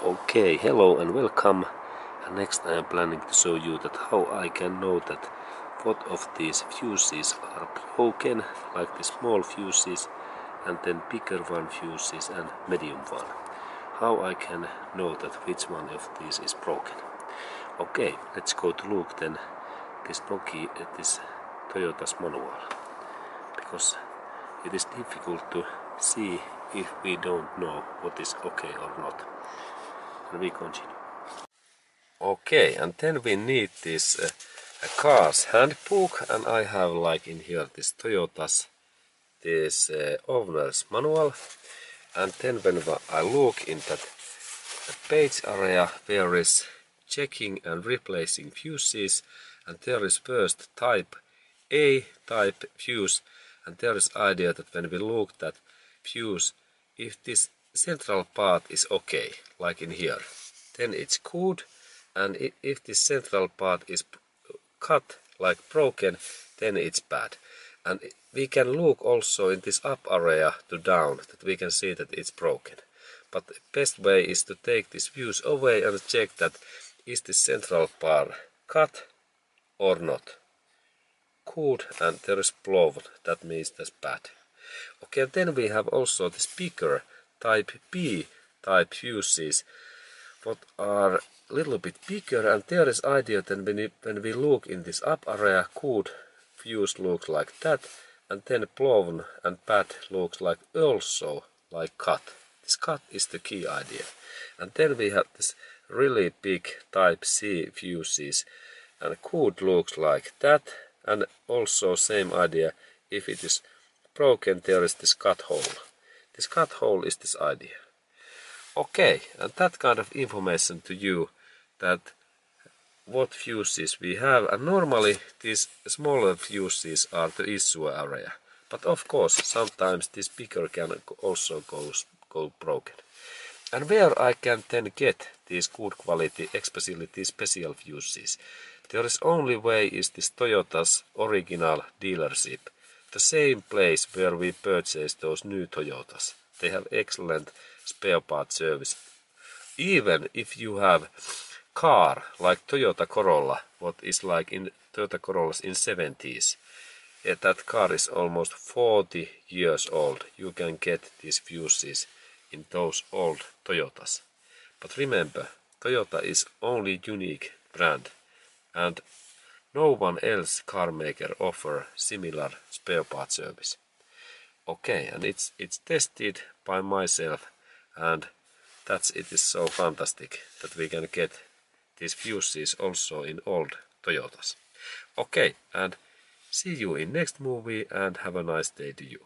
Okay, hello and welcome. And next I am planning to show you that how I can know that what of these fuses are broken, like the small fuses, and then bigger one fuses and medium one. How I can know that which one of these is broken. Okay, let's go to look then this Toyota's manual, because it is difficult to see if we don't know what is okay or not. And we continue. Okay, and then we need this car's handbook, and I have like in here this Toyota's owner's manual. And then when I look in that page area where is checking and replacing fuses, and there is first type A type fuse, and there is idea that when we look that fuse, if this central part is okay, like in here, then it's good, and if this central part is cut, like broken, then it's bad. And we can look also in this up area to down, that we can see that it's broken. But the best way is to take this fuse away and check that is the central part cut or not. Good, and there is blown, that means that's bad. Okay, and then we have also the bigger type B type fuses, what are a little bit bigger, and there is idea that when we look in this up area, good fuse looks like that, and then blown and bad looks like also like cut. This cut is the key idea. And then we have this really big type C fuses, and good looks like that, and also same idea, if it is broken there is this cut hole. This cut hole is this idea. Okay, and that kind of information to you, that what fuses we have, and normally these smaller fuses are the issue area. But of course sometimes this bigger can also go broken. And where I can then get these good quality, especially these special fuses? There is only way is this Toyota's original dealership. The same place where we purchase those new Toyotas. They have excellent spare part service. Even if you have car like Toyota Corolla, what is like in Toyota Corollas in 70s, that car is almost 40 years old, you can get these fuses in those old Toyotas. But remember, Toyota is only unique brand, and no one else car maker offer similar spare part service. Okay, and it's tested by myself, and it is so fantastic that we can get these fuses also in old Toyotas. Okay, and see you in next movie, and have a nice day to you.